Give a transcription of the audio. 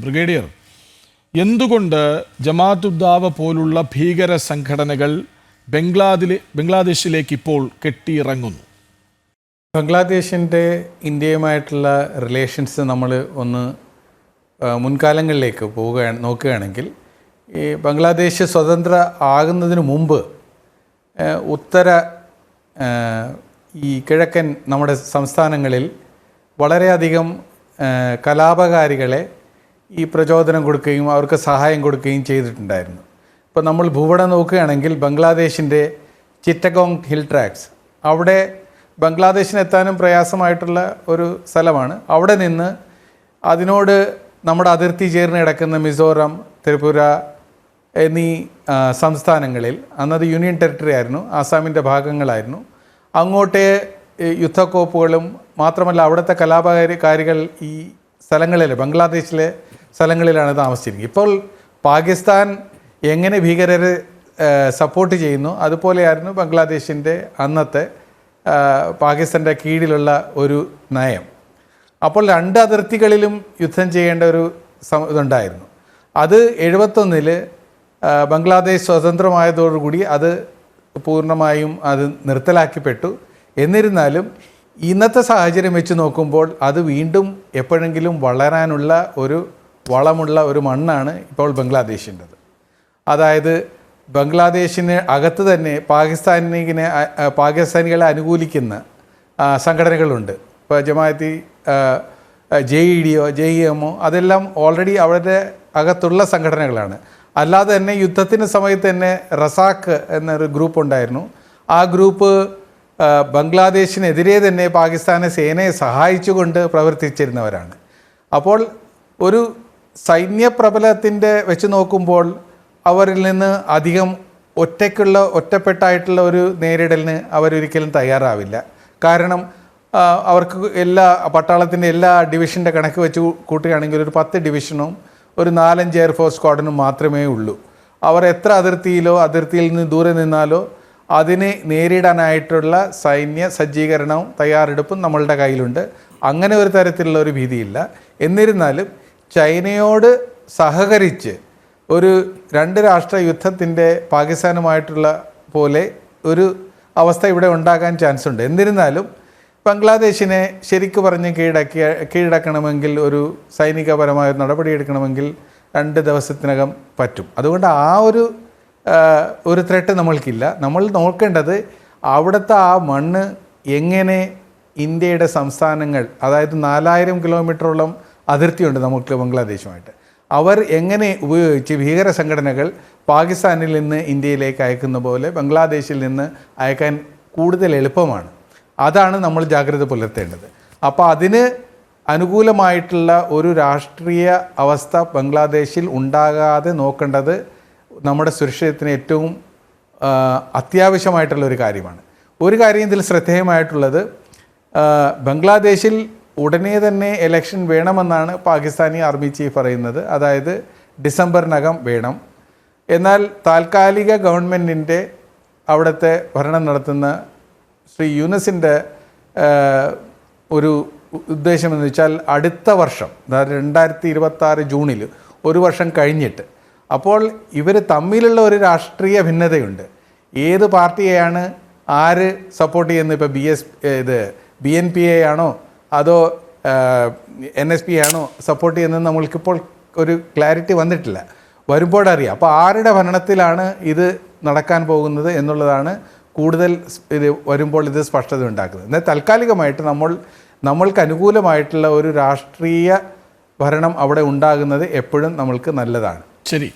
Brigadier, എന്തുകൊണ്ട് ജമാഅത്തുദ്ദാവ പോലുള്ള ഭീകര സംഘടനകൾ ബംഗ്ലാദേശിലേക്ക് ഇപ്പോൾ കെട്ടിയിറങ്ങുന്നു? ബംഗ്ലാദേശിൻ്റെ ഇന്ത്യയുമായിട്ടുള്ള റിലേഷൻസ് നമ്മൾ ഒന്ന് മുൻകാലങ്ങളിലേക്ക് നോക്കുകയാണെങ്കിൽ ഈ ബംഗ്ലാദേശ് സ്വതന്ത്ര ആകുന്നതിന് മുമ്പ് ഉത്തര ഈ കിഴക്കൻ നമ്മുടെ സംസ്ഥാനങ്ങളിൽ വളരെയധികം കലാപകാരികളെ ഈ പ്രചോദനം കൊടുക്കുകയും അവർക്ക് സഹായം കൊടുക്കുകയും ചെയ്തിട്ടുണ്ടായിരുന്നു. ഇപ്പോൾ നമ്മൾ ഭൂപടം നോക്കുകയാണെങ്കിൽ ബംഗ്ലാദേശിൻ്റെ ചിറ്റഗോങ് ഹിൽ ട്രാക്സ്, അവിടെ ബംഗ്ലാദേശിനെത്താനും പ്രയാസമായിട്ടുള്ള ഒരു സ്ഥലമാണ്. അവിടെ നിന്ന് അതിനോട് നമ്മുടെ അതിർത്തി ചേർന്ന് കിടക്കുന്ന മിസോറാം, ത്രിപുര എന്നീ സംസ്ഥാനങ്ങളിൽ, അന്നത് യൂണിയൻ ടെറിട്ടറി ആയിരുന്നു, ആസാമിൻ്റെ ഭാഗങ്ങളായിരുന്നു, അങ്ങോട്ടേ യുദ്ധക്കോപ്പുകളും മാത്രമല്ല അവിടുത്തെ കലാപകാരികൾ ഈ സ്ഥലങ്ങളിൽ, ബംഗ്ലാദേശിലെ സ്ഥലങ്ങളിലാണ് താമസിച്ചിരിക്കുന്നത്. ഇപ്പോൾ പാകിസ്ഥാൻ എങ്ങനെ ഭീകരരെ സപ്പോർട്ട് ചെയ്യുന്നു അതുപോലെയായിരുന്നു ബംഗ്ലാദേശിൻ്റെ അന്നത്തെ പാകിസ്ഥാൻ്റെ കീഴിലുള്ള ഒരു നയം. അപ്പോൾ രണ്ട് അതിർത്തികളിലും യുദ്ധം ചെയ്യേണ്ട ഒരു ഇതുണ്ടായിരുന്നു. അത് 71 ബംഗ്ലാദേശ് സ്വതന്ത്രമായതോടുകൂടി അത് പൂർണ്ണമായും അത് നിർത്തലാക്കപ്പെട്ടു. എന്നിരുന്നാലും ഇന്നത്തെ സാഹചര്യം വെച്ച് നോക്കുമ്പോൾ അത് വീണ്ടും എപ്പോഴെങ്കിലും വളരാനുള്ള ഒരു വളമുള്ള ഒരു മണ്ണാണ് ഇപ്പോൾ ബംഗ്ലാദേശിൻ്റെത്. അതായത് ബംഗ്ലാദേശിന് അകത്ത് തന്നെ പാകിസ്ഥാനികളെ അനുകൂലിക്കുന്ന സംഘടനകളുണ്ട്. ഇപ്പോൾ ജമാഅത്തി, JEDO, JEMO അതെല്ലാം ഓൾറെഡി അവരുടെ അകത്തുള്ള സംഘടനകളാണ്. അല്ലാതെ തന്നെ യുദ്ധത്തിന് സമയത്ത് തന്നെ റസാക്ക് എന്നൊരു ഗ്രൂപ്പ് ഉണ്ടായിരുന്നു. ആ ഗ്രൂപ്പ് ബംഗ്ലാദേശിനെതിരെ തന്നെ പാകിസ്ഥാനെ സേനയെ സഹായിച്ചുകൊണ്ട് പ്രവർത്തിച്ചിരുന്നവരാണ്. അപ്പോൾ ഒരു സൈന്യപ്രബലത്തിൻ്റെ വെച്ച് നോക്കുമ്പോൾ അവരിൽ നിന്ന് അധികം ഒറ്റപ്പെട്ടായിട്ടുള്ള ഒരു നേരിടലിന് അവരൊരിക്കലും തയ്യാറാവില്ല. കാരണം അവർക്ക് പട്ടാളത്തിൻ്റെ എല്ലാ ഡിവിഷൻ്റെ കണക്ക് വെച്ച് കൂട്ടുകയാണെങ്കിൽ ഒരു 10 ഡിവിഷനും ഒരു 4-5 എയർഫോഴ്സ് സ്ക്വാഡനും മാത്രമേ ഉള്ളൂ. അവർ എത്ര അതിർത്തിയിൽ നിന്ന് ദൂരെ നിന്നാലോ അതിനെ നേരിടാനായിട്ടുള്ള സൈന്യ സജ്ജീകരണവും തയ്യാറെടുപ്പും നമ്മളുടെ കയ്യിലുണ്ട്. അങ്ങനെ ഒരു തരത്തിലുള്ള ഒരു ഭീതിയില്ല. എന്നിരുന്നാലും ചൈനയോട് സഹകരിച്ച് ഒരു 2 രാഷ്ട്ര യുദ്ധത്തിൻ്റെ പാകിസ്ഥാനുമായിട്ടുള്ള പോലെ ഒരു അവസ്ഥ ഇവിടെ ഉണ്ടാകാൻ ചാൻസ് ഉണ്ട്. എന്നിരുന്നാലും ബംഗ്ലാദേശിനെ ശരിക്കു പറഞ്ഞ് കീഴടക്കണമെങ്കിൽ, ഒരു സൈനികപരമായ നടപടിയെടുക്കണമെങ്കിൽ 2 ദിവസത്തിനകം പറ്റും. അതുകൊണ്ട് ആ ഒരു ത്രെട്ട് നമ്മൾക്കില്ല. നമ്മൾ നോക്കേണ്ടത് അവിടുത്തെ ആ മണ്ണ് എങ്ങനെ ഇന്ത്യയുടെ സംസ്ഥാനങ്ങൾ, അതായത് 4000 കിലോമീറ്ററോളം അതിർത്തിയുണ്ട് നമുക്ക് ബംഗ്ലാദേശുമായിട്ട്, അവർ എങ്ങനെ ഉപയോഗിച്ച് ഭീകര സംഘടനകൾ പാകിസ്ഥാനിൽ നിന്ന് ഇന്ത്യയിലേക്ക് അയക്കുന്ന പോലെ ബംഗ്ലാദേശിൽ നിന്ന് അയക്കാൻ കൂടുതൽ എളുപ്പമാണ്. അതാണ് നമ്മൾ ജാഗ്രത പുലർത്തേണ്ടത്. അപ്പോൾ അതിന് അനുകൂലമായിട്ടുള്ള ഒരു രാഷ്ട്രീയ അവസ്ഥ ബംഗ്ലാദേശിൽ ഉണ്ടാകാതെ നോക്കേണ്ടത് നമ്മുടെ സുരക്ഷിതത്തിന് ഏറ്റവും അത്യാവശ്യമായിട്ടുള്ള ഒരു കാര്യമാണ്. ഒരു കാര്യം ഇതിൽ ശ്രദ്ധേയമായിട്ടുള്ളത്, ബംഗ്ലാദേശിൽ ഉടനെ തന്നെ ഇലക്ഷൻ വേണമെന്നാണ് പാകിസ്ഥാനി ആർമി ചീഫ് പറയുന്നത്. അതായത് ഡിസംബറിനകം വേണം. എന്നാൽ താൽക്കാലിക ഗവൺമെൻറ്റിൻ്റെ അവിടുത്തെ ഭരണം നടത്തുന്ന ശ്രീ യൂനസിൻ്റെ ഒരു ഉദ്ദേശമെന്ന് വെച്ചാൽ അടുത്ത വർഷം, അതായത് 2026 ജൂണിൽ, ഒരു വർഷം കഴിഞ്ഞിട്ട്. അപ്പോൾ ഇവർ തമ്മിലുള്ള ഒരു രാഷ്ട്രീയ ഭിന്നതയുണ്ട്. ഏത് പാർട്ടിയെയാണ് ആര് സപ്പോർട്ട് ചെയ്യുന്നത്? ഇപ്പോൾ BNP ആണോ അതോ NSP ആണോ സപ്പോർട്ട് ചെയ്യുന്നത് നമ്മൾക്കിപ്പോൾ ഒരു ക്ലാരിറ്റി വന്നിട്ടില്ല. വരുമ്പോഴറിയാം. അപ്പോൾ ആരുടെ ഭരണത്തിലാണ് ഇത് നടക്കാൻ പോകുന്നത് എന്നുള്ളതാണ് കൂടുതൽ വരുമ്പോൾ ഇത് സ്പഷ്ടത ഉണ്ടാക്കുന്നത്. എന്നാൽ താൽക്കാലികമായിട്ട് നമ്മൾക്ക് അനുകൂലമായിട്ടുള്ള ഒരു രാഷ്ട്രീയ ഭരണം അവിടെ ഉണ്ടാകുന്നത് എപ്പോഴും നമ്മൾക്ക് നല്ലതാണ്. ശരി.